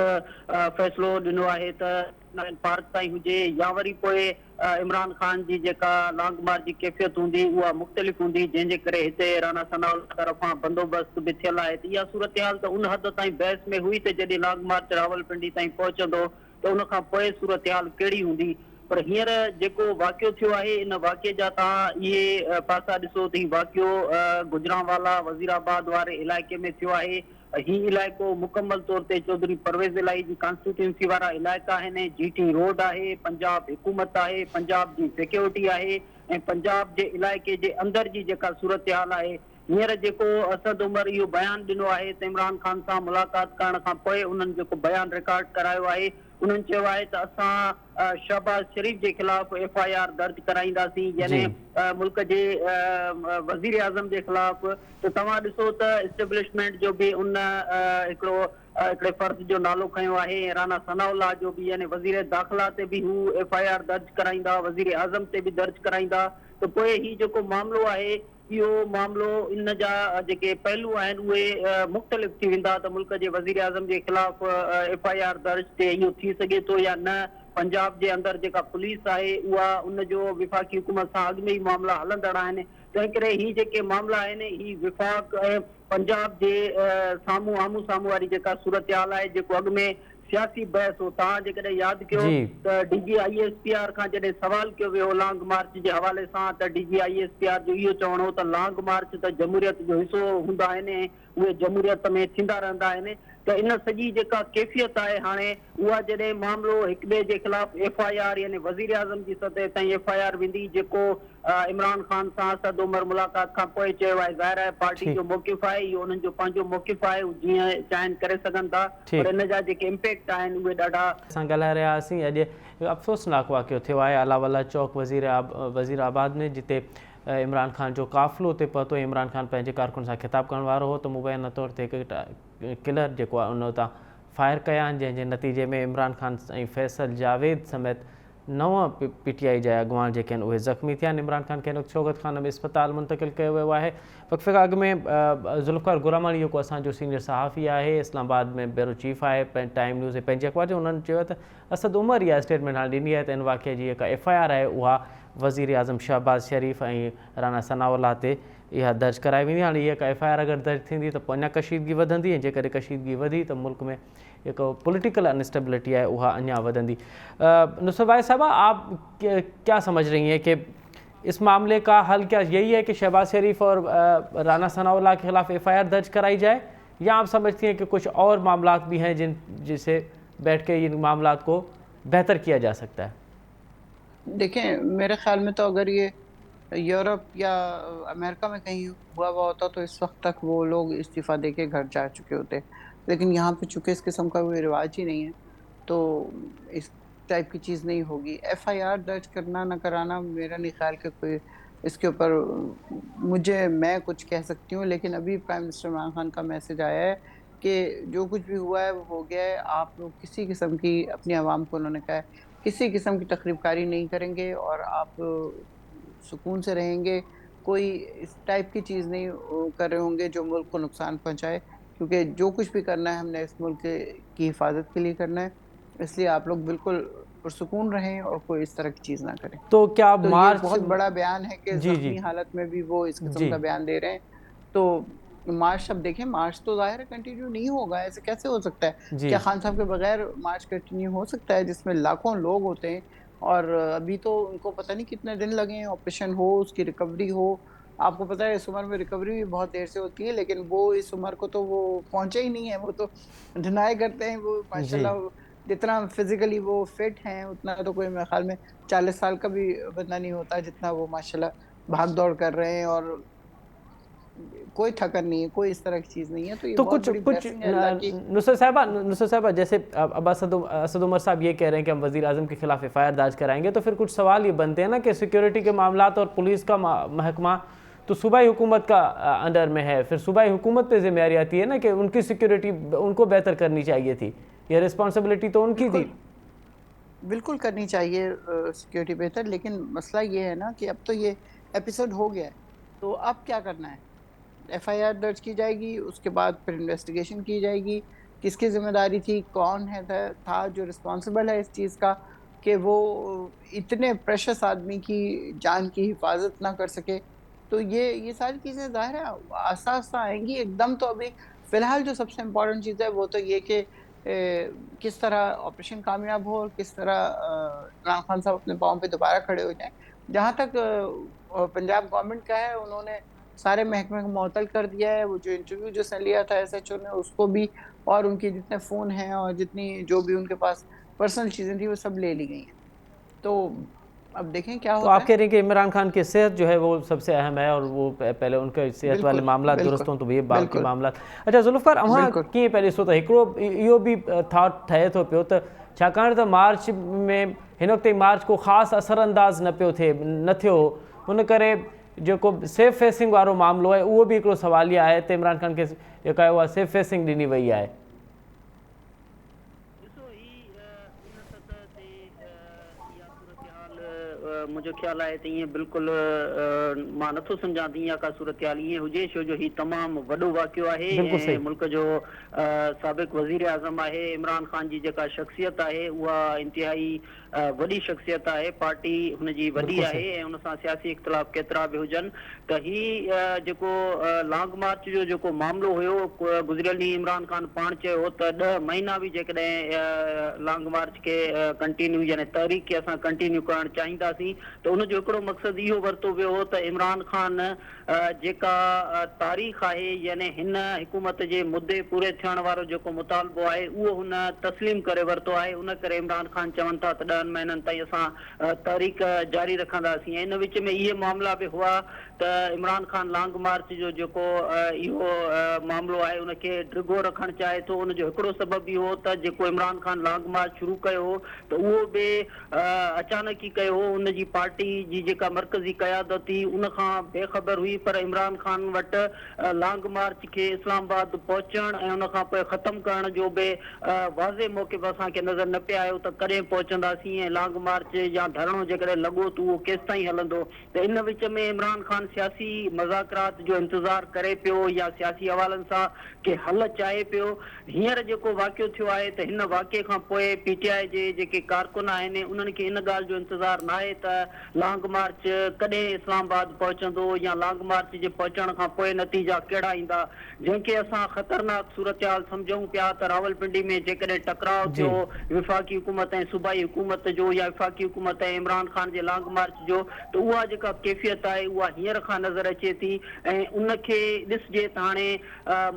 फ़ैसिलो ॾिनो आहे त पार्क ताईं हुजे, या वरी पोइ इमरान ख़ान जी जेका लॉन्ग मार्च जी कैफ़ियत हूंदी उहा मुख़्तलिफ़ हूंदी, जंहिंजे करे हिते राणा सनाउल्ला तरफ़ां बंदोबस्त बि थियल आहे। त इहा सूरत हाल त उन हद ताईं बहस में हुई त जॾहिं लॉन्ग मार्च रावलपिंडी ताईं पहुचंदो त उन खां पोइ सूरत हाल कहिड़ी हूंदी। पर हींअर जेको वाक़ियो थियो आहे, इन वाक़िए जा तव्हां इहे पासा ॾिसो त हीउ वाक़ियो गुजरांवाला वज़ीराबाद वारे इलाइक़े में थियो आहे। हीउ इलाइक़ो मुकमल तौर ते चौधरी परवेज़ इलाही जी कॉन्स्टिट्यूंसी वारा इलाइक़ा आहिनि, जीटी रोड आहे, पंजाब हुकूमत आहे, पंजाब जी सिक्योरिटी आहे, ऐं पंजाब जे इलाइक़े जे अंदरि जी जेका सूरत हाल आहे। हींअर जेको असद उमर इहो बयानु ॾिनो आहे त इमरान ख़ान सां मुलाक़ात करण खां पोइ उन्हनि जेको बयानु रिकॉर्ड करायो आहे, उन्हनि चयो आहे त असां शहबाज़ शरीफ़ जे ख़िलाफ़ FIR दर्ज कराईंदासीं, यानी जी। मुल्क जे वज़ीर आज़म जे ख़िलाफ़। त तव्हां ॾिसो त इस्टेब्लिशमेंट जो बि उन हिकिड़े फ़र्द जो नालो खंयो आहे, राणा सनाउल्ला जो बि, यानी वज़ीर दाख़िला ते बि हू FIR दर्ज कराईंदा, वज़ीर आज़म ते बि दर्ज कराईंदा। त पोइ हीउ जेको मामिलो आहे, इहो मामिलो इन जा जेके पहलू आहिनि उहे मुख़्तलिफ़ थी वेंदा, त मुल्क जे वज़ीर आज़म जे ख़िलाफ़ FIR दर्ज ते इहो थी सघे थो या न। पंजाब जे अंदरि जेका पुलिस आहे उहा उनजो विफ़ाक़ी हुकूमत सां अॻु में ई मामला हलंदड़ आहिनि। तंहिं करे हीअ जेके मामला आहिनि, ही विफ़ाक़ ऐं पंजाब जे साम्हूं आम्हूं साम्हूं वारी जेका सूरत हाल आहे, जेको अॻु में सियासी बहस हो, तव्हां जेकॾहिं यादि कयो जी। त DG ISPR खां जॾहिं सवाल कयो वियो लॉन्ग मार्च जे हवाले सां, त DG ISPR जो इहो चवणो हो त लॉन्ग मार्च त जमहूरियत जो हिसो हूंदा आहिनि, उहे जमहूरियत में थींदा रहंदा आहिनि। त इन सॼी जेका कैफ़ियत आहे हाणे, उहा जॾहिं मामिलो हिक ॿिए जे ख़िलाफ़ FIR यानी वज़ीर आज़म जी सतह ताईं FIR वेंदी, जेको इमरान ख़ान सां असद उमर मुलाक़ात खां पोइ चयो आहे, ज़ाहिर आहे पार्टी जो ठीकु। मौक़िफ़ आहे, इहो उन्हनि जो पंहिंजो मौक़िफ़ आहे, जीअं चाहिनि करे सघनि था, पर ठीकु। इन जा जेके इम्पैक्ट आहिनि उहे ॾाढा असां ॻाल्हाए रहिया हुआसीं। अॼु हिकु अफ़सोसनाक वाक़ियो थियो आहे अलावाला चौक वज़ीराबाद में, जिते इमरान ख़ान जो क़ाफ़िलो उते पहुतो। इमरान ख़ान पंहिंजे कारकुन सां ख़िताबु करण वारो हो त मुबैना तौर ते हिकु किलर जेको आहे उन तां फायर कया आहिनि, जंहिंजे नतीजे में इमरान ख़ान ऐं फैसल जावेद समेत 9 PTI जा अॻुवान जेके आहिनि उहे ज़ख़्मी थिया आहिनि। इमरान ख़ान खे शौकत खान में इस्पताल मुंतक़िल कयो वियो आहे। वक़्फ़े खां अॻु में ज़ुल्फ़िकार गुरामानी जेको असांजो सीनियर सहाफ़ी आहे, इस्लामाबाद में ब्यूरो चीफ आहे टाइम न्यूज़ जे पंहिंजे अख़बार जो, उन्हनि चयो त असद उमर इहा स्टेटमेंट हाणे ॾिनी आहे त इन वाक़े जी जेका FIR आहे उहा वज़ीर आज़म शहबाज़ शरीफ़ ऐं राणा सनाउल्ला ते इहा दर्ज कराई वेंदी। हाणे इहा FIR अगरि दर्ज थींदी त पोइ अञा कशीदगी वधंदी, ऐं जेकॾहिं कशीदगी वधी त मुल्क में जेको पॉलिटिकल अनस्टेबिलिटी है वह अन्या वधंदी। नुसरत वाहिद साहबा, आप क्या समझ रही हैं कि इस मामले का हल क्या यही है कि शहबाज शरीफ और राणा सनाउल्लाह के खिलाफ FIR दर्ज कराई जाए, या आप समझती हैं कि कुछ और मामलात भी हैं जिसे बैठ के इन मामलात को बेहतर किया जा सकता है? देखें, मेरे ख्याल में तो अगर ये यूरोप या अमेरिका में कहीं हुआ हुआ होता तो इस वक्त तक वो लोग इस्तीफा देके घर जा चुके होते, लेकिन यहाँ पे चूंकि इस किस्म का कोई रिवाज ही नहीं है तो इस टाइप की चीज़ नहीं होगी। FIR दर्ज करना न कराना मेरा नहीं ख्याल कि कोई इसके ऊपर मैं कुछ कह सकती हूँ, लेकिन अभी प्राइम मिनिस्टर इमरान खान का मैसेज आया है कि जो कुछ भी हुआ है वो हो गया है। आप लोग किसी किस्म की अपनी आवाम को उन्होंने कहा है किसी किस्म की तकरीबकारी नहीं करेंगे और आप सुकून से रहेंगे, कोई इस टाइप की चीज़ नहीं कर रहे होंगे जो मुल्क को नुकसान पहुँचाए, क्योंकि जो कुछ भी करना है हमने इस मुल्क की हिफाज़त के लिए करना है। इसलिए आप लोग बिल्कुल पुरसुकून रहें और कोई इस तरह की चीज़ ना करें। तो क्या तो ये मार्च? बहुत बड़ा बयान है कि जी, जी। ज़ख्मी हालत में भी वो इस किस्म जी। का बयान दे रहे हैं। तो मार्च, अब देखें, मार्च तो ज़ाहिर है कंटिन्यू नहीं होगा, ऐसे कैसे हो सकता है? जी। क्या खान साहब के बगैर मार्च कंटिन्यू हो सकता है जिसमें लाखों लोग होते हैं और अभी तो उनको पता नहीं कितने दिन लगे हैं ऑपरेशन हो, उसकी रिकवरी हो। आपको पता है इस उम्र में रिकवरी भी बहुत देर से होती है, लेकिन वो इस उम्र को तो वो पहुँचे ही नहीं है, वो तो डिनाई करते हैं। वो जी। माशाल्लाह जितना फिज़िकली वो फिट हैं, उतना तो कोई मेरे ख़्याल में 40 साल का भी बंदा नहीं होता जितना वो माशाल्लाह भाग-दौड़ कर रहे हैं और कोई थकन नहीं है, कोई इस तरह की चीज़ नहीं है, तो ये तो बहुत कुछ बड़ी कुछ ब्लेसिंग है अल्लाह की। नुसरत साहिबा, जैसे अब असद उमर साहब ये कह रहे हैं कि हम वज़ीर आज़म के खिलाफ एफ़आईआर दर्ज कराएंगे, तो फिर कुछ सवाल ये बनते हैं ना कि सिक्योरिटी के मामलात और पुलिस का महकमा तो सूबाई हुकूमत का अंडर में है, फिर सूबाई हुकूमत पे ज़िम्मेदारी आती है ना कि उनकी सिक्योरिटी उनको बेहतर करनी चाहिए थी, ये रिस्पॉन्सिबिलिटी तो उनकी थी। बिल्कुल, बिल्कुल करनी चाहिए सिक्योरिटी बेहतर, लेकिन मसला ये है ना कि अब तो ये एपिसोड हो गया है, तो अब क्या करना है? एफआईआर दर्ज की जाएगी, उसके बाद फिर इन्वेस्टिगेशन की जाएगी, किसकी ज़िम्मेदारी थी, कौन है था जो रिस्पॉन्सिबल है इस चीज़ का कि वो इतने प्रेशियस आदमी की जान की हिफाज़त ना कर सके। तो ये सारी चीज़ें ज़ाहिर है आस्ता-आस्ता आएँगी, एकदम तो अभी फ़िलहाल जो सबसे इम्पोर्टेंट चीज़ है वो तो ये कि किस तरह ऑपरेशन कामयाब हो और किस तरह इमरान खान साहब अपने पाँव पे दोबारा खड़े हो जाएँ। जहाँ तक पंजाब गवर्नमेंट का है, उन्होंने सारे महकमे को मुअत्तल कर दिया है, वो जो इंटरव्यू जिसने लिया था एसएचओ ने उसको भी, और उनके जितने फ़ोन हैं और जितनी जो भी उनके पास पर्सनल चीज़ें थी वो सब ले ली गई हैं। तो अब देखें क्या तो होता आप है। कह रहे हैं कि इमरान खान की सेहत जो है वो सबसे अहम है और वो पहले उनके सेहत वाले बिल्कुल, मामला दुरुस्त बिल्कुल, हों तो ये बाकी बिल्कुल, मामला। अच्छा ज़ुल्फ़िकार, अव्हां बिल्कुल। कीअं पहले ॾिसो त हिकिड़ो इहो बि थॉट ठहे थो पियो त छाकाणि त मार्च में हिन वक़्तु मार्च को ख़ासि असरअंदाज़ न पियो थिए, न थियो, हुन करे जेको सेफ फेसिंग वारो मामिलो आहे उहो बि हिकिड़ो सवालिया आहे त इमरान खान खे जेका आहे उहा सेफ फेसिंग ॾिनी वई आहे। ॾिसो इन सतह ते इहा सूरत मुंहिंजो ख़्यालु आहे त ईअं बिल्कुलु मां नथो सम्झां त इहा का सूरत ईअं हुजे, छो जो हीउ तमामु वॾो वाक़ियो आहे बिल्कुलु ऐं सही। मुल्क जो साबिक़ वज़ीर आज़म आहे। इमरान ख़ान जी जेका शख़्सियत आहे उहा इंतिहाई वॾी शख़्सियत आहे, पार्टी हुनजी वॾी बिल्कुलु आहे सही। ऐं हुन सां सियासी इख़्तिलाफ़ केतिरा बि हुजनि त हीउ जेको लॉन्ग मार्च जो जेको मामिलो हुयो, गुज़िरियल ॾींहुं इमरान ख़ान पाण चयो त 10 महीना बि जेकॾहिं लॉन्ग मार्च खे कंटिन्यू यानी तहरीक खे असां कंटिन्यू करणु चाहींदासीं त उनजो हिकिड़ो मक़सदु इहो वरितो वियो हो त इमरान ख़ान जेका तारीख़ आहे यानी हिन हुकूमत जे मुद्दे पूरे थियण वारो जेको मुतालबो आहे उहो हुन तस्लीम करे वरितो आहे। उन करे इमरान ख़ान चवनि था त 10 महीननि ताईं असां तहरीक जारी रखंदासीं। ऐं इन विच में इहे मामला बि हुआ त इमरान ख़ान लॉन्ग मार्च जो जेको इहो मामिलो आहे उनखे डिघो रखणु चाहे थो। उनजो हिकिड़ो सबबु इहो त जेको इमरान ख़ान लॉन्ग मार्च शुरू कयो हो त उहो बि अचानक ई कयो हो। उनजी पार्टी जी जेका मरकज़ी क़यादत हुई उन खां बेख़बर हुई, पर इमरान ख़ान वटि लॉन्ग मार्च खे इस्लामाबाद पहुचण ऐं उन खां पोइ ख़तमु करण जो बि वाज़े मौक़िफ़ असांखे नज़र न पिया आयो त कॾहिं पहुचंदासीं ऐं लॉन्ग मार्च या धरणो जेकॾहिं लॻो त उहो केसि ताईं हलंदो। त इन विच में इमरान ख़ान सियासी मज़ाकरात जो इंतज़ारु करे पियो या सियासी हवालनि सां के हल चाहे पियो। हींअर जेको वाक़ियो थियो आहे त हिन वाक़िए खां पोइ पीटीआई जे जेके कारकुन आहिनि उन्हनि खे इन ॻाल्हि जो इंतज़ारु न आहे त लॉन्ग मार्च कॾहिं इस्लामाबाद पहुचंदो या लॉन्ग मार्च जे पहुचण खां पोइ नतीजा कहिड़ा ईंदा, जंहिंखे असां ख़तरनाक सूरत हाल सम्झूं पिया त रावलपिंडी में जेकॾहिं टकराव जी। थियो विफ़ाक़ी हुकूमत ऐं सूबाई हुकूमत जो या विफ़ाक़ी हुकूमत ऐं इमरान ख़ान जे लॉन्ग मार्च जो, त उहा जेका कैफ़ियत आहे उहा हींअर खां नज़र अचे थी ऐं उनखे ॾिसजे त हाणे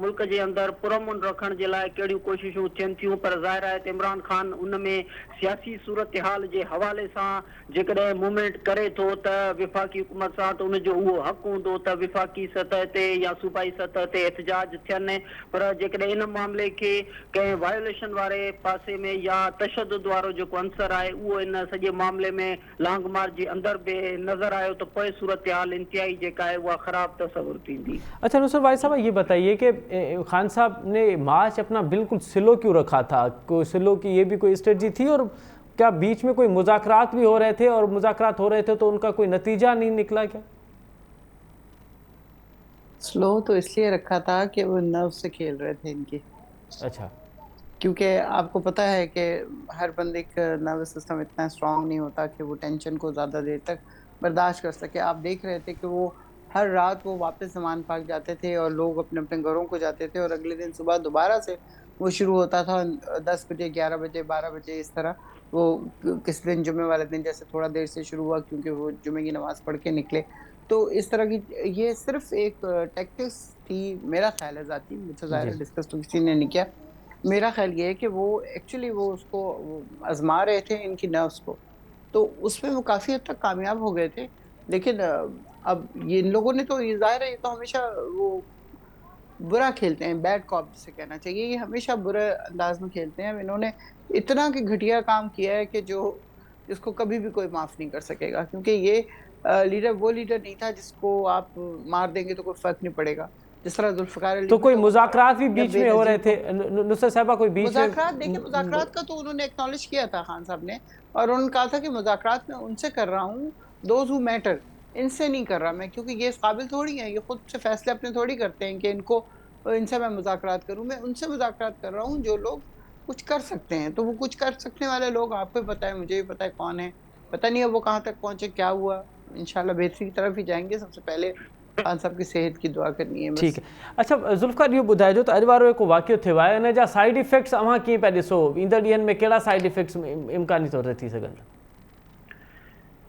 मुल्क जे अंदरि पुरअमन रखण जे लाइ कहिड़ियूं कोशिशूं थियनि थियूं, पर ज़ाहिर आहे त इमरान ख़ान उन में सियासी सूरत हाल जे हवाले सां जेकॾहिं मूवमेंट करे थो त विफ़ाक़ी हुकूमत सां त उनजो उहो हक़ हूंदो त विफ़ाक़ी सतह ते या सूबाई सतह ते एहतजाज थियनि, पर जेकॾहिं इन मामले खे कंहिं वायोलेशन वारे पासे में या तशदुद वारो जेको अंसर आहे उहो इन सॼे मामले में लॉन्ग मार्च जे अंदरि बि नज़र आयो त पोइ सूरत हाल इंतिहाई जेका आहे उहा ख़राब तस्वुर थींदी। अच्छा नुसरत भाई साहब, ये बताइए कि खान साहब ने मार्च अपना बिल्कुल स्लो क्यों रखा था? कोई स्लो की ये भी कोई स्ट्रेटजी थी और क्या बीच में कोई मुज़ाकरात भी हो रहे थे और मुज़ाकरात हो रहे थे तो उनका कोई नतीजा नहीं निकला क्या? स्लो तो इसलिए रखा था कि वो नर्व से खेल रहे थे इनकी, अच्छा। क्योंकि आपको पता है कि हर बंदे का नर्वस सिस्टम इतना स्ट्रांग नहीं होता कि वो टेंशन को ज्यादा देर तक बर्दाश्त कर सके। आप देख रहे थे कि वो हर रात वो वापस जमान पार्क जाते थे और लोग अपने अपने घरों को जाते थे, और अगले दिन सुबह दोबारा से वो शुरू होता था 10 बजे, 11 बजे, 12 बजे, इस तरह। वो किस दिन जुमे वाले दिन जैसे थोड़ा देर से शुरू हुआ क्योंकि वो जुमे की नमाज पढ़ के निकले। तो इस तरह की ये सिर्फ एक टैक्टिक्स थी, मेरा ख्याल है जाती, मुझसे जी। ज़ाहिर डिस्कस तो किसी ने नहीं किया। मेरा ख्याल ये है कि वो एक्चुअली वो उसको वो आजमा रहे थे इनकी नर्व्स को, तो उसमें वो काफी हद तक कामयाब हो गए थे। लेकिन अब ये इन लोगों ने तो, ये जाहिर है, ये तो हमेशा वो बुरा खेलते हैं, बैड कॉप जिसे कहना चाहिए, ये हमेशा बुरे अंदाज में खेलते हैं। अब इन्होंने इतना कि घटिया काम किया है कि जो जिसको कभी भी कोई माफ नहीं कर सकेगा, क्योंकि ये लीडर वो लीडर नहीं था जिसको आप मार देंगे तो कोई फर्क नहीं पड़ेगा। जिस तरह जुल्फकार अली तो कोई भुट्टो को मारा मुज़ाकरात भी या बीच में हो रहे बेनजीर थे, को। नुसरत साहिबा, कोई बीच में मुज़ाकरात, देखिए मुज़ाकरात का तो उन्होंने एक्नॉलेज किया था खान साहब ने, और उन्होंने कहा था कि मुज़ाकरात मैं उनसे कर रहा हूँ, दोज़ हू मैटर, इनसे नहीं कर रहा मैं, क्योंकि ये इस काबिल थोड़ी हैं, ये खुद से फैसले अपने थोड़ी करते हैं कि इनको इनसे मैं मुज़ाकरात करूँ। मैं उनसे मुज़ाकरात कर रहा हूँ जो लोग कुछ कर सकते हैं। तो वो कुछ कर सकने वाले लोग आपको भी पता है, मुझे भी पता है कौन है। पता नहीं अब वो कहाँ तक पहुँचे, क्या हुआ? इंशाल्लाह बेहतरी की तरफ ही जाएँगे। सबसे पहले खान साहब की सेहत की दुआ करनी है ठीक बस। है। अच्छा ज़ुल्फ़िकार, इहो ॿुधाइजो त अॼु वारो हिकु वाक़ियो थियो आहे, हिन जा साइड इफ़ेक्ट्स अव्हां कीअं पिया ॾिसो? ईंदड़ ॾींहंनि में कहिड़ा साइड इफ़ेक्ट्स इम्कानी तौर ते थी सघनि था?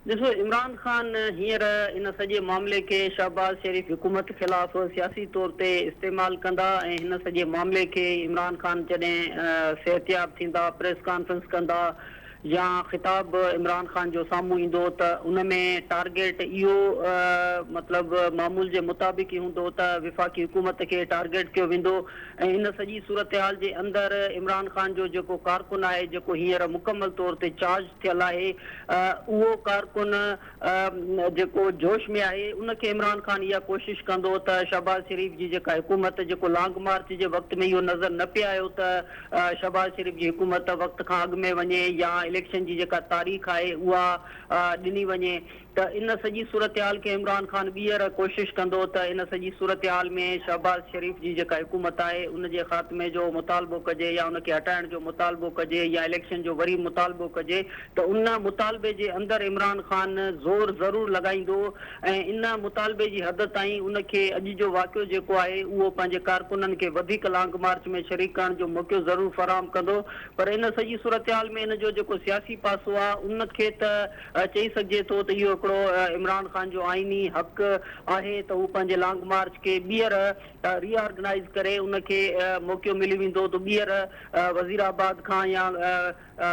ॾिसो, इमरान ख़ान हींअर इन सॼे मामले खे शहबाज़ शरीफ़ हुकूमत ख़िलाफ़ सियासी तौर ते इस्तेमालु कंदा, ऐं हिन सॼे मामले खे इमरान ख़ान जॾहिं सिहतयाब थींदा, प्रेस कॉन्फ्रेंस कंदा या ख़िताब इमरान ख़ान जो साम्हूं ईंदो त उन में टारगेट इहो मतिलबु मामूल जे मुताबिक़ ई हूंदो त विफ़ाक़ी हुकूमत खे टारगेट कयो वेंदो। ऐं इन सॼी सूरत हाल जे अंदरि इमरान ख़ान जो जेको कारकुन आहे, जेको हींअर मुकमल तौर ते चार्ज थियल आहे, उहो कारकुन जेको जोश में आहे, उनखे इमरान ख़ान इहा कोशिशि कंदो त शहबाज़ शरीफ़ जी जेका हुकूमत, जेको लॉन्ग मार्च जे वक़्त में इहो नज़र न पिए आयो त शहबाज़ शरीफ़ जी हुकूमत वक़्त खां अॻु में वञे या इलेक्शन जी जेका तारीख़ आहे उहा ॾिनी वञे। त इन सॼी सूरत हाल खे इमरान ख़ान ॿीहर कोशिशि कंदो त इन सॼी सूरत हाल में शहबाज़ शरीफ़ जी जेका हुकूमत आहे उन जे ख़ात्मे जो मुतालबो कजे या उनखे हटाइण जो मुतालबो कजे या इलेक्शन जो वरी मुतालबो कजे। त उन मुतालबे जे अंदरि इमरान ख़ान ज़ोर ज़रूरु लॻाईंदो, ऐं इन मुतालबे जी हद ताईं उनखे अॼु जो वाक़ियो जेको आहे उहो पंहिंजे कारकुननि खे वधीक लॉन्ग मार्च में शरीक करण जो मौक़ो ज़रूरु फराहम कंदो। पर इन सॼी सूरत हाल में इन जो जेको सियासी पासो आहे उनखे त चई सघिजे थो त इहो हिकिड़ो इमरान ख़ान जो आइनी हक़ आहे त हू पंहिंजे लॉन्ग मार्च खे ॿीहर रीऑर्गनाइज़ करे उनखे मौक़ो मिली वेंदो त ॿीहर वज़ीराबाद खां या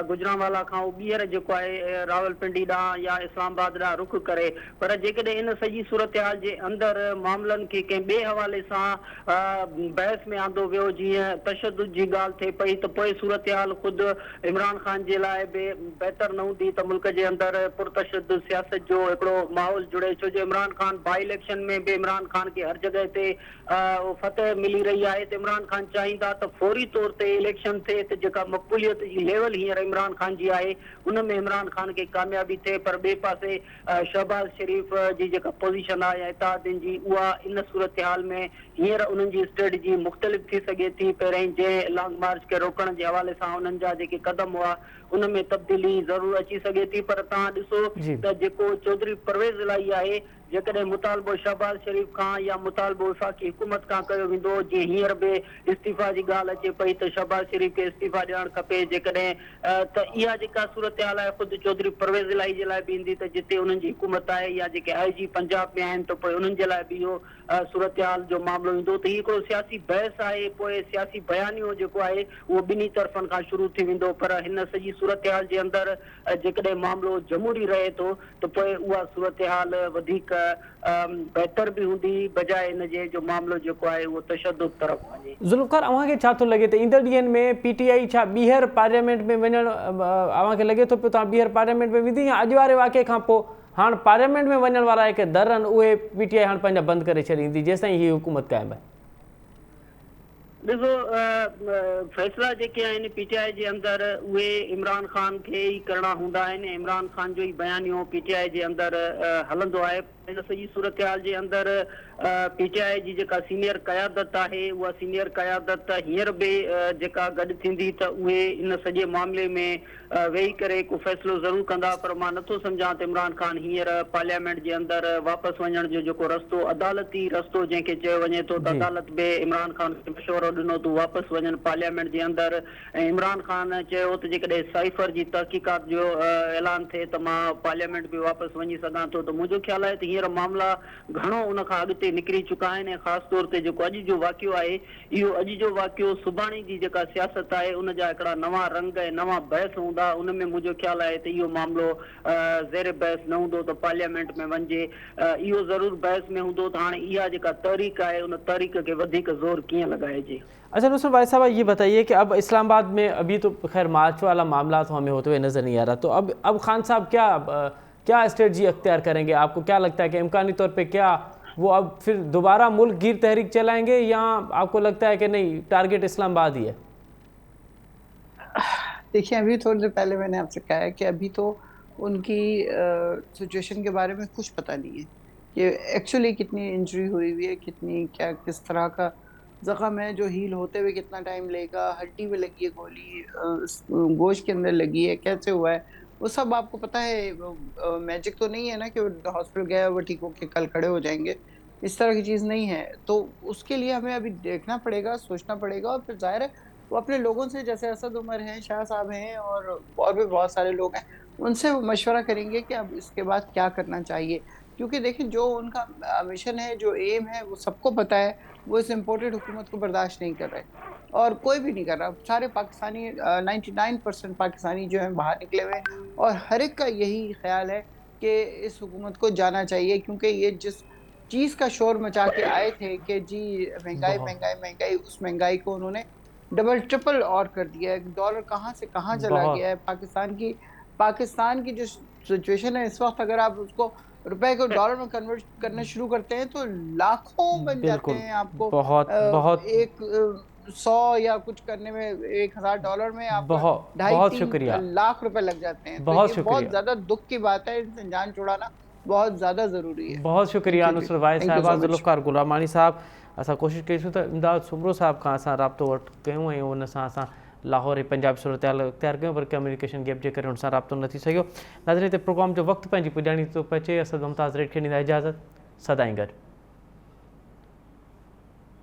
गुजरांवाला खां उहो ॿीहर जेको आहे रावलपिंडी ॾांहुं या इस्लामाबाद ॾांहुं रुख करे। पर जेकॾहिं इन सॼी सूरत हाल जे अंदरि मामलनि खे कंहिं ॿिए हवाले सां बहस में आंदो वियो, जीअं तशदुद जी ॻाल्हि थिए पई, त पोइ सूरत हाल ख़ुदि इमरान ख़ान जे लाइ बि बहितर न हूंदी त मुल्क जे अंदरि पुरतशदुद सियासत जो हिकिड़ो माहौल जुड़े। छो जो इमरान ख़ान बाई इलेक्शन में बि इमरान ख़ान खे हर जॻह ते फतह मिली रही आहे, त इमरान ख़ान चाहींदा त फौरी तौर ते इलेक्शन थिए त जेका मक़बूलियत जी लेवल हींअर इमरान ख़ान जी आहे उन में इमरान ख़ान खे कामयाबी थिए। पर ॿिए पासे शहबाज़ शरीफ़ जी जेका पोज़ीशन आहे या इत्तेहादिन जी, उहा इन सूरत हाल में हींअर उन्हनि जी स्ट्रेटजी मुख़्तलिफ़ थी सघे थी। पहिरीं जंहिं लॉन्ग मार्च खे रोकण जे हवाले सां उन्हनि जा जेके क़दम हुआ उन में तब्दीली ज़रूरु अची सघे थी। पर तव्हां ॾिसो जी। त जेको चौधरी परवेज़ इलाही आहे, जेकॾहिं मुतालबो शहबाज़ शरीफ़ खां या मुतालबो वफ़ाक़ी हुकूमत खां कयो वेंदो, जीअं हींअर बि इस्तीफ़ा जी ॻाल्हि अचे पई त शहबाज़ शरीफ़ खे इस्तीफ़ा ॾियणु खपे, जेकॾहिं त इहा जेका सूरत हाल आहे ख़ुदि चौधरी परवेज़ इलाही जे लाइ बि ईंदी त जिते उन्हनि जी हुकूमत आहे या जेके IG पंजाब में आहिनि, त पोइ उन्हनि जे लाइ बि इहो सूरत हाल जो मामिलो ईंदो। त हीउ हिकिड़ो सियासी बहस आहे, पोइ सियासी बयानियो जेको आहे उहो ॿिन्ही तरफ़नि खां शुरू थी वेंदो। पर हिन सॼी सूरत हाल जे अंदरि जेकॾहिं मामिलो जमूरी रहे थो त पोइ उहा सूरत हाल वधीक बहितर बि हूंदी बजाए इन जे जो मामिलो जेको आहे उहो तशदुद तरफ़ वञे। ज़ुल्फ़िकार, अव्हांखे छा थो लॻे त ईंदड़ ॾींहंनि में PTI छा ॿीहर पार्लियामेंट में वञणु, अव्हांखे लॻे थो पियो तव्हां ॿीहर पार्लियामेंट में वेंदी, या अॼु वारे वाक़िए खां पोइ हाणे पार्लियामेंट में वञण वारा जेके दर आहिनि उहे PTI हाणे पंहिंजा बंदि करे छॾींदी जेसिताईं हीअ हुकूमत क़ाइमु आहे? ॾिसो, फ़ैसिला जेके आहिनि PTI जे अंदरि उहे इमरान ख़ान खे ई करणा हूंदा आहिनि। इमरान ख़ान जो ई बयानियो PTI जे अंदरि हलंदो आहे। इन सॼी सूरत हाल जे अंदरि PTI जी जेका सीनियर क़यादत आहे उहा सीनियर क़यादत हींअर बि जेका गॾु थींदी त उहे इन सॼे मामले में वेही करे को फ़ैसिलो ज़रूरु कंदा। पर मां नथो सम्झां त इमरान ख़ान हींअर पार्लियामेंट जे अंदरि वापसि वञण जो जेको रस्तो अदालती रस्तो जंहिंखे चयो वञे थो त जी। अदालत बि इमरान ख़ान खे मशवरो ॾिनो त वापसि वञनि पार्लियामेंट जे अंदरि। ऐं इमरान ख़ान चयो त जेकॾहिं साइफ़र जी तहक़ीक़ात जो ऐलान थिए त मां पार्लियामेंट बि वापसि वञी सघां थो। त मुंहिंजो ख़्यालु आहे त हींअर मामला घणो उन खां अॻिते निकिरी चुका आहिनि। ऐं ख़ासि तौर ते जेको अॼु जो वाक़ियो आहे इहो अॼु जो वाक़ियो सुभाणे जी जेका सियासत आहे उन जा हिकिड़ा नवां रंग ऐं नवां बहस हूंदा। उन में मुंहिंजो ख़्यालु आहे त इहो मामिलो ज़ेर बहस न हूंदो त पार्लियामेंट में वञिजे। इहो ज़रूरु बहस में हूंदो त हाणे इहा जेका तहरीक आहे उन तहरीक खे वधीक ज़ोर कीअं लॻाइजे। अच्छा नुसरत भाई साहब, ये बताइए कि अब इस्लामाबाद में अभी तो खैर मार्च वाला मामला तो हमें होते हुए नज़र नहीं आ रहा, तो अब खान साहब क्या स्ट्रेटजी अख्तियार करेंगे? आपको क्या लगता है कि इम्कानी तौर पे क्या वो अब फिर दोबारा मुल्क गिर तहरीक चलाएंगे, या आपको लगता है कि नहीं टारगेट इस्लामाबाद ही है? देखिए, अभी थोड़ी देर पहले मैंने आपसे कहा है कि अभी तो उनकी सिचुएशन के बारे में कुछ पता नहीं है कि एक्चुअली कितनी इंजरी हुई है, कितनी क्या किस तरह का ज़ख्म है जो हील होते हुए कितना टाइम लेगा, हड्डी में लगी है गोली, गोश्त के अंदर लगी है, कैसे हुआ है, वो सब आपको पता है। मैजिक तो नहीं है ना कि वो हॉस्पिटल गया वो ठीक होके कल खड़े हो जाएँगे, इस तरह की चीज़ नहीं है। तो उसके लिए हमें अभी देखना पड़ेगा, सोचना पड़ेगा, और फिर ज़ाहिर है वो अपने लोगों से, जैसे असद उमर हैं, शाह साहब हैं, और भी बहुत सारे लोग हैं, उनसे वो मशवरा करेंगे कि अब इसके बाद क्या करना चाहिए। क्योंकि देखिए, जो उनका मिशन है, जो एम है, वो सबको पता है। वो इस इम्पोर्टेड हुकूमत को बर्दाश्त नहीं कर रहे, और कोई भी नहीं कर रहा। सारे पाकिस्तानी 99% पाकिस्तानी जो हैं बाहर निकले हुए हैं, और हर एक का यही ख्याल है कि इस हुकूमत को जाना चाहिए। क्योंकि ये जिस चीज़ का शोर मचा के आए थे कि जी महंगाई, बहुत महंगाई, महंगाई, उस महंगाई को उन्होंने डबल ट्रिपल और कर दिया है। डॉलर कहाँ से कहाँ चला गया बहुत है। पाकिस्तान की जो सिचुएशन है इस वक्त, अगर आप उसको रुपए को डॉलर में कन्वर्ट करना शुरू करते हैं तो लाखों बन जाते बिल्कुल, हैं। आपको बहुत बहुत एक 100 या कुछ करने में, $1000 में आपका बहुत ढाई बहुत तीन शुक्रिया, लाख रुपए लग जाते हैं। तो बहुत ये बहुत शुक्रिया, ज्यादा दुख की बात है। इनसे जान छुड़ाना बहुत ज्यादा जरूरी है। बहुत थैंक शुक्रिया यू जी, नुसरत भाई थैंक यू साहिबा। So much. ज़ुल्फ़िकार गुलामानी साहब, असां कोशिशि कईसूं त इमदाद सुमरो साहब खां असां राब्तो कयूं ऐं उन सां असां लाहौर ऐं पंजाब सूरत हाल इख़्तियार कयूं, पर कम्युनिकेशन गैप जे करे हुन सां राब्तो न थी सघियो। नाज़रीन, हिते प्रोग्राम जो वक़्तु पंहिंजी पुॼाणी थो पचे। असद मुमताज़ रेड खे ॾींदा इजाज़त, सदाईं गॾु।